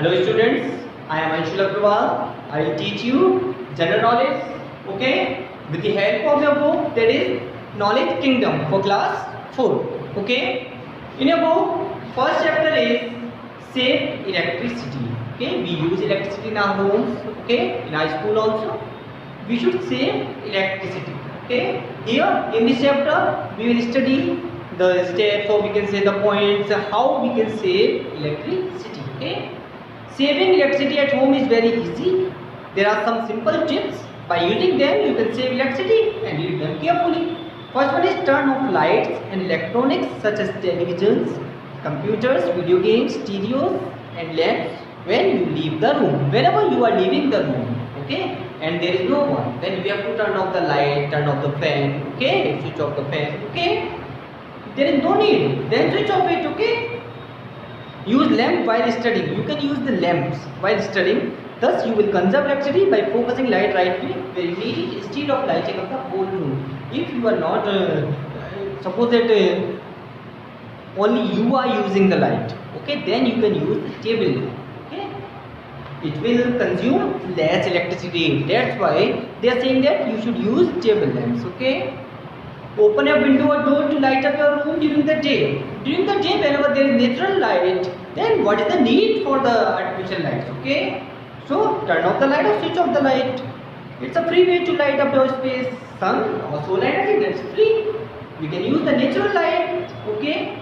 Hello students, I am Anshul Agrawal. I will teach you general knowledge, okay, with the help of your book, that is Knowledge Kingdom for class 4, okay. In your book, first chapter is Save Electricity, okay. We use electricity in our homes, okay, in our school also. We should save electricity, okay. Here in this chapter, we will study the steps, or we can say the points, how we can save electricity, okay. Saving electricity at home is very easy. There are some simple tips. By using them, you can save electricity and use them carefully. First one is turn off lights and electronics such as televisions, computers, video games, stereos and lamps when you leave the room. Whenever you are leaving the room, okay, and there is no one, then you have to turn off the light, turn off the fan, okay, switch off the fan, okay. There is no need, then switch off it, okay. Use lamp while studying. You can use the lamps while studying. Thus, you will conserve electricity by focusing light right where you need it instead of lighting up the whole room. If you are not, suppose that only you are using the light, okay, then you can use the table lamp. Okay, it will consume less electricity. That's why they are saying that you should use table lamps. Okay. Open a window or door to light up your room during the day. During the day, whenever there is natural light, then what is the need for the artificial lights? Okay, so turn off the light or switch off the light. It's a free way to light up your space. Sun or solar energy, that's free. We can use the natural light. Okay,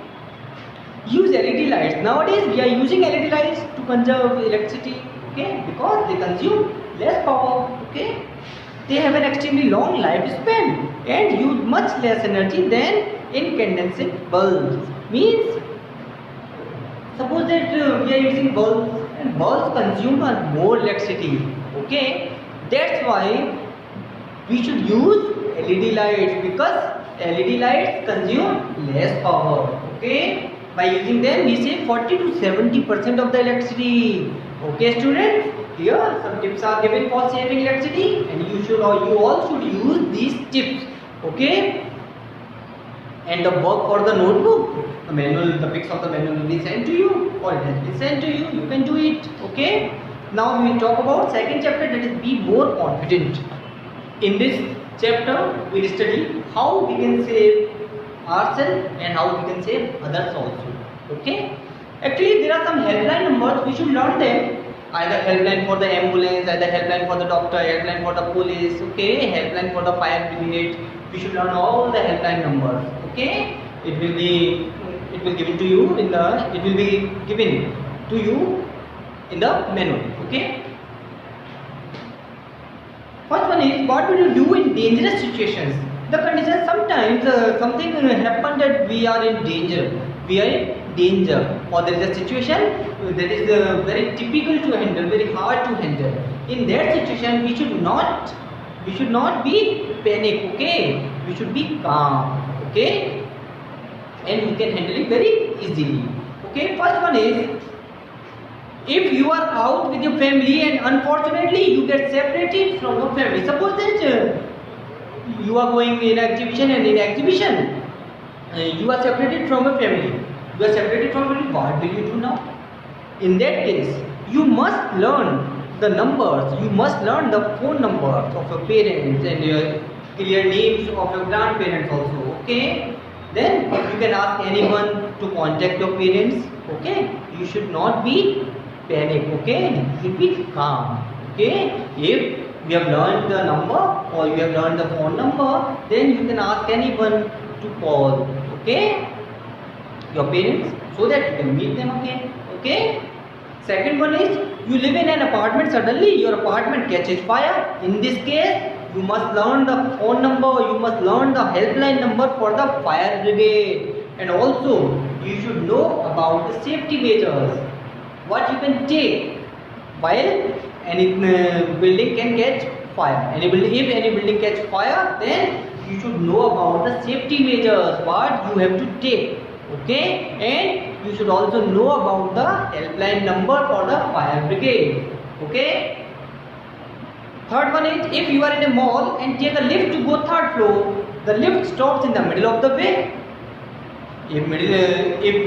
use LED lights. Nowadays, we are using LED lights to conserve electricity. Okay, because they consume less power. Okay. They have an extremely long lifespan and use much less energy than incandescent bulbs. Means, suppose that we are using bulbs and bulbs consume more electricity. Okay, that's why we should use LED lights, because LED lights consume less power. Okay, by using them we save 40 to 70% of the electricity. Okay, students. Here some tips are given for saving electricity, and you all should use these tips. Okay, and the work for the notebook, the manual, the pics of the manual will be sent to you, or it has been sent to you. You can do it. Okay. Now we will talk about second chapter, that is be more confident. In this chapter, we will study how we can save ourselves and how we can save others also. Okay. Actually, there are some helpline numbers. We should learn them. Either helpline for the ambulance, either helpline for the doctor, helpline for the police, okay, helpline for the fire brigade. We should learn all the helpline numbers. Okay, it will be given to you in the manual. Okay. First one is, what will you do in dangerous situations? The condition, sometimes something happened that we are in danger. We are in danger, or there is a situation that is very typical to handle, very hard to handle. In that situation, we should not be panic. Okay, we should be calm. Okay, and we can handle it very easily. Okay, first one is, if you are out with your family and unfortunately you get separated from your family. Suppose that you are going in exhibition, and in exhibition you are separated from your family. You are separated from your family. What will you do now? In that case, you must learn the numbers. You must learn the phone numbers of your parents and your clear names of your grandparents also. Okay. Then you can ask anyone to contact your parents. Okay. You should not be panic. Okay. You should be calm. Okay. If you have learned the number or you have learned the phone number, then you can ask anyone to call. Okay. Your parents, so that you can meet them again. Okay. Second one is, you live in an apartment, suddenly your apartment catches fire. In this case, you must learn the phone number, you must learn the helpline number for the fire brigade, and also you should know about the safety measures, what you can take while any building can catch fire. If any building catch fire, then you should know about the safety measures, what you have to take. Okay, and you should also know about the helpline number for the fire brigade. Okay. Third one is, if you are in a mall and take a lift to go third floor, the lift stops in the middle of the way. If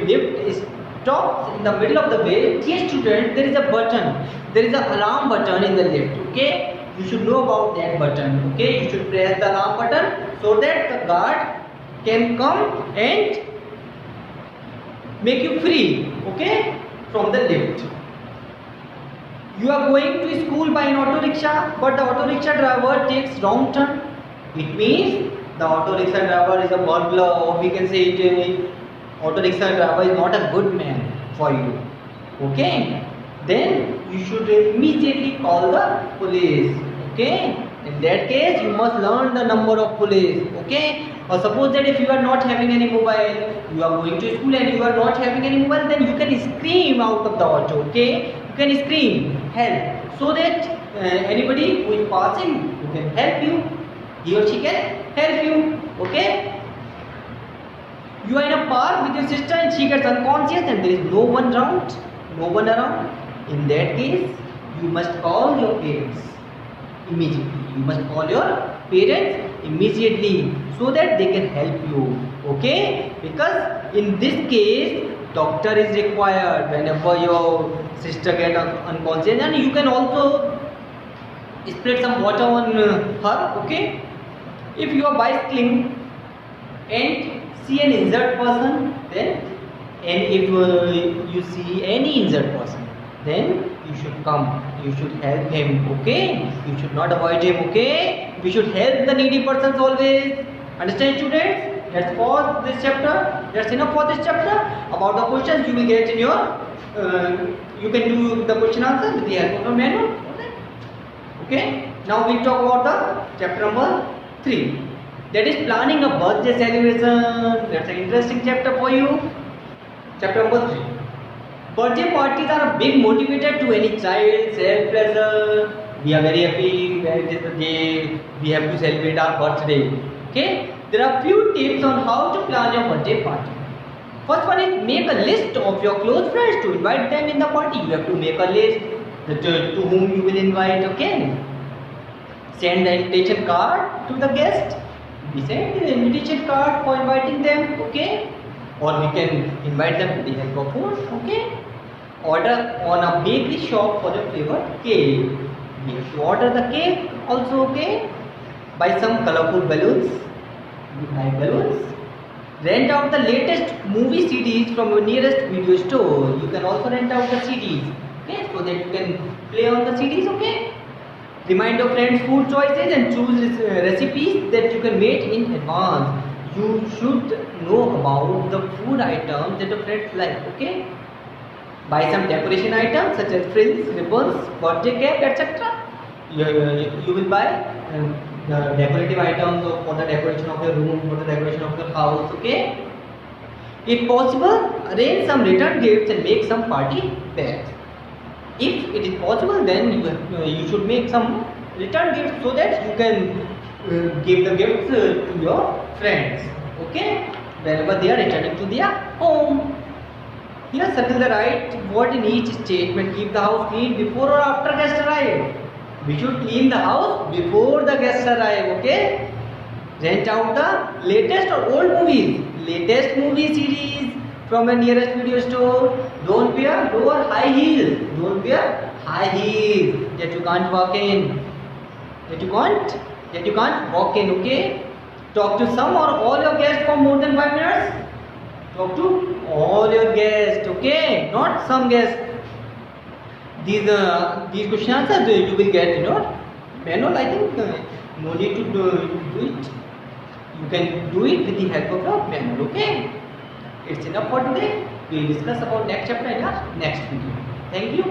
lift is stops in the middle of the way, dear student, there is a button. There is an alarm button in the lift. Okay, you should know about that button. Okay, you should press the alarm button so that the guard can come and make you free. Okay, from the lift. You are going to school by an auto rickshaw, but the auto rickshaw driver takes wrong turn. It means the auto rickshaw driver is a burglar, or we can say auto rickshaw driver is not a good man for you. Okay, then you should immediately call the police. Okay, in that case you must learn the number of police. Okay, or suppose that if you are not having any mobile, you are going to school and you are not having any mobile, then you can scream out of the auto. Okay, you can scream help, so that anybody who is passing, who can help you, he or she can help you. Okay, you are in a park with your sister and she gets unconscious and there is no one around. In that case, you must call your parents immediately. You must call your parents immediately so that they can help you. Okay, because in this case doctor is required whenever your sister gets unconscious, and you can also spread some water on her. Okay, if you are bicycling and see an injured person, then, and if you see any injured person, then you should come, you should help him. Okay, you should not avoid him. Okay, we should help the needy persons always. Understand, students? That's for this chapter. That's enough for this chapter. About the questions you will get in your you can do the question answer with the help of the manual. Okay, now we'll talk about the chapter number 3, that is planning a birthday celebration. That's an interesting chapter for you. Chapter number 3. Birthday parties are a big motivator to any child. Self-pleasure. We are very happy that it is the day we have to celebrate our birthday. Okay, there are few tips on how to plan your birthday party. First one is make a list of your close friends to invite them in the party. You have to make a list to whom you will invite. Okay, send the invitation card to the guest. We send the invitation card for inviting them. Okay, or we can invite them to the help of food. Okay, order on a bakery shop for the flavored cake. We have to order the cake also. Okay, buy some colorful balloons. Buy balloons. Rent out the latest movie CDs from your nearest video store. You can also rent out the CDs. Okay, so that you can play on the CDs. Okay, remind your friends food choices and choose recipes that you can make in advance. You should know about the food items that your friends like. Okay, buy some decoration items such as frills, ribbons, birthday cap, etc. You will buy the decorative items for the decoration of your room, for the decoration of your house. Okay, if possible, arrange some return gifts and make some party bags. If it is possible, then you should make some return gifts so that you can give the gifts to your friends. Okay, whenever they are returning to their home. Here, circle the right word in each statement. Keep the house clean before or after guests arrive. We should clean the house before the guests arrive. Okay, rent out the latest or old movies, latest movie series from a nearest video store. Don't wear low or high heels. Don't wear high heels that you can't walk in. That you can't walk in. Okay, talk to some or all your guests for more than 5 minutes. Talk to all your guests. Okay, not some guests. These question answers you will get in your manual. I think no need to do it. You can do it with the help of the manual. Okay, it's enough for today. We will discuss about next chapter in our next video. Thank you.